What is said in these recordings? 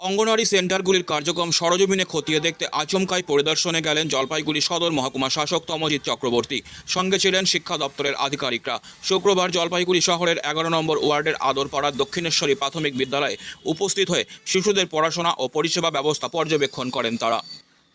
অঙ্গনওয়াড়ি সেন্টারগুলির কার্যক্রম সরজমিনে খতিয়ে দেখতে আচমকাই পরিদর্শনে গেলেন জলপাইগুড়ি সদর মহকুমা শাসক তমজিৎ চক্রবর্তী। সঙ্গে ছিলেন শিক্ষা দপ্তরের আধিকারিকরা। শুক্রবার জলপাইগুড়ি শহরের 11 নম্বর ওয়ার্ডের আদরপাড়ার দক্ষিণেশ্বরী প্রাথমিক বিদ্যালয়ে উপস্থিত হয়ে শিশুদের পড়াশোনা ও পরিষেবা ব্যবস্থা পর্যবেক্ষণ করেন তারা।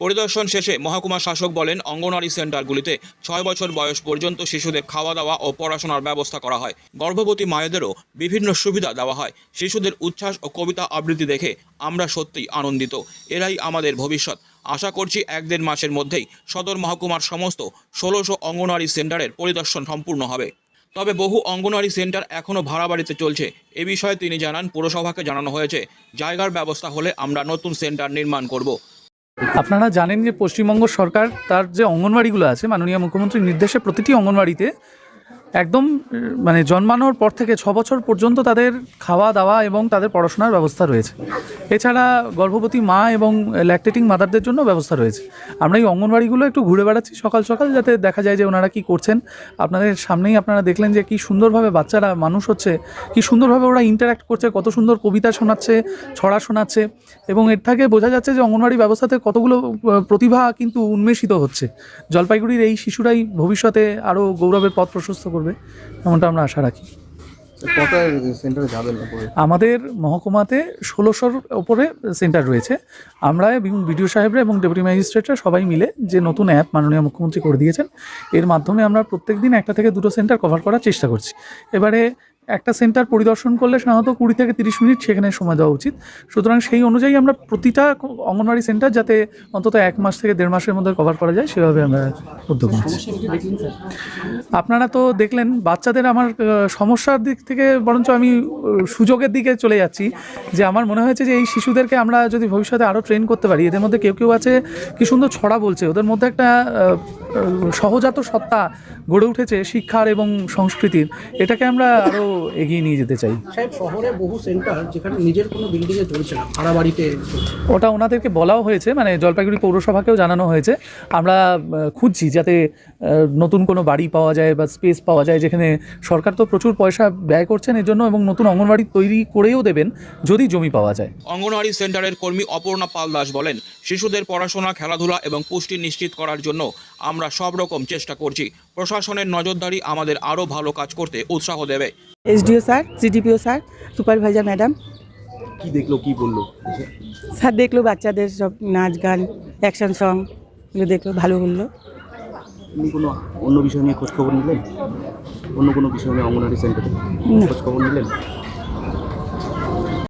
পরিদর্শন শেষে মহকুমা শাসক বলেন, অঙ্গনওয়াড়ি সেন্টারগুলিতে 6 বছর বয়স পর্যন্ত শিশুদের খাওয়া দাওয়া ও পড়াশোনার ব্যবস্থা করা হয়। গর্ভবতী মায়েদেরও বিভিন্ন সুবিধা দেওয়া হয়। শিশুদের উচ্ছ্বাস ও কবিতা আবৃত্তি দেখে আমরা সত্যিই আনন্দিত। এরাই আমাদের ভবিষ্যৎ। আশা করছি 1-1.5 মাসের মধ্যেই সদর মহকুমার সমস্ত 1600 অঙ্গনওয়াড়ি সেন্টারের পরিদর্শন সম্পূর্ণ হবে। তবে বহু অঙ্গনওয়াড়ি সেন্টার এখনও ভাড়া বাড়িতে চলছে। এ বিষয়ে তিনি জানান, পুরসভাকে জানানো হয়েছে, জায়গার ব্যবস্থা হলে আমরা নতুন সেন্টার নির্মাণ করব। আপনারা জানেন যে পশ্চিমবঙ্গ সরকার তার যে অঙ্গনওয়াড়িগুলো আছে, মাননীয় মুখ্যমন্ত্রীর নির্দেশে প্রতিটি অঙ্গনওয়াড়িতে একদম জন্মানোর পর থেকে 6 বছর পর্যন্ত তাদের খাওয়া দাওয়া এবং তাদের পড়াশোনার ব্যবস্থা রয়েছে। এছাড়া গর্ভবতী মা এবং ল্যাকটেটিং মাদারদের জন্য ব্যবস্থা রয়েছে। আমরা এই অঙ্গনওয়াড়িগুলো একটু ঘুরে বেড়াচ্ছি সকাল সকাল, যাতে দেখা যায় যে ওনারা কী করছেন। আপনাদের সামনেই আপনারা দেখলেন যে কী সুন্দরভাবে বাচ্চারা মানুষ হচ্ছে, কী সুন্দরভাবে ওরা ইন্টারাক্ট করছে, কত সুন্দর কবিতা শোনাচ্ছে, ছড়া শোনাচ্ছে। এবং এর থেকে বোঝা যাচ্ছে যে অঙ্গনওয়াড়ি ব্যবস্থাতে কতগুলো প্রতিভা কিন্তু উন্মেষিত হচ্ছে। জলপাইগুড়ির এই শিশুরাই ভবিষ্যতে আরও গৌরবের পথ প্রশস্ত করবে, এমনটা আমরা আশা রাখি। আমাদের মহকুমাতে 1600-র ওপরে সেন্টার রয়েছে। আমরা বিডিও সাহেবরা এবং ডেপুটি ম্যাজিস্ট্রেটরা সবাই মিলে যে নতুন অ্যাপ মাননীয় মুখ্যমন্ত্রী করে দিয়েছেন, এর মাধ্যমে আমরা প্রত্যেক দিন 1 থেকে 2 সেন্টার কভার করার চেষ্টা করছি। এবারে একটা সেন্টার পরিদর্শন করলে সাধারণত 20 থেকে 30 মিনিট সেখানে সময় দেওয়া উচিত। সুতরাং সেই অনুযায়ী আমরা প্রতিটা অঙ্গনওয়াড়ি সেন্টার যাতে অন্তত 1 মাস থেকে 1.5 মাসের মধ্যে কভার করা যায়, সেভাবে আমরা উদ্যোগ নিচ্ছি। আপনারা তো দেখলেন বাচ্চাদের, আমার সমস্যার দিক থেকে বরঞ্চ আমি সুযোগের দিকে চলে যাচ্ছি। যে আমার মনে হয়েছে যে এই শিশুদেরকে আমরা যদি ভবিষ্যতে আরও ট্রেন করতে পারি। এদের মধ্যে কেউ কেউ আছে কি সুন্দর ছড়া বলছে, ওদের মধ্যে একটা সহজাত সত্তা গড়ে উঠেছে শিক্ষার এবং সংস্কৃতির। এটাকে আমরা আরও এগিয়ে নিয়ে যেতে চাই। সাহেব, শহরে বহু সেন্টার যেখানে নিজের কোনো বিল্ডিংয়ে চলছে না, ভাড়া বাড়িতে, ওটা ওনাদেরকে বলাও হয়েছে, জলপাইগুড়ি পৌরসভাকেও জানানো হয়েছে। আমরা খুঁজছি যাতে নতুন কোনো বাড়ি পাওয়া যায় বা স্পেস পাওয়া যায়, যেখানে সরকার তো প্রচুর পয়সা ব্যয় করছেন এর জন্য, এবং নতুন অঙ্গনওয়াড়ি তৈরি করেও দেবেন যদি জমি পাওয়া যায়। অঙ্গনওয়াড়ি সেন্টারের কর্মী অপর্ণা পাল দাস বলেন, শিশুদের পড়াশোনা, খেলাধুলা এবং পুষ্টি নিশ্চিত করার জন্য আমরা সব রকম চেষ্টা করছি। প্রশাসনের নজরদারি আমাদের আরও ভালো কাজ করতে উৎসাহ দেবে। SDO sir, CDPO sir, supervisor madam কি দেখলো, কি বললো? স্যার দেখলো বাচ্চাদের সব নাচ গান, অ্যাকশন সং এগুলো দেখলো, ভালো বললো। আপনি কোনো অন্য বিষয় নিয়ে খোঁজখবর নিলেন? অন্য কোনো বিষয় নিয়ে অঙ্গনওয়াড়ি সেন্টারে খোঁজখবর নিলেন?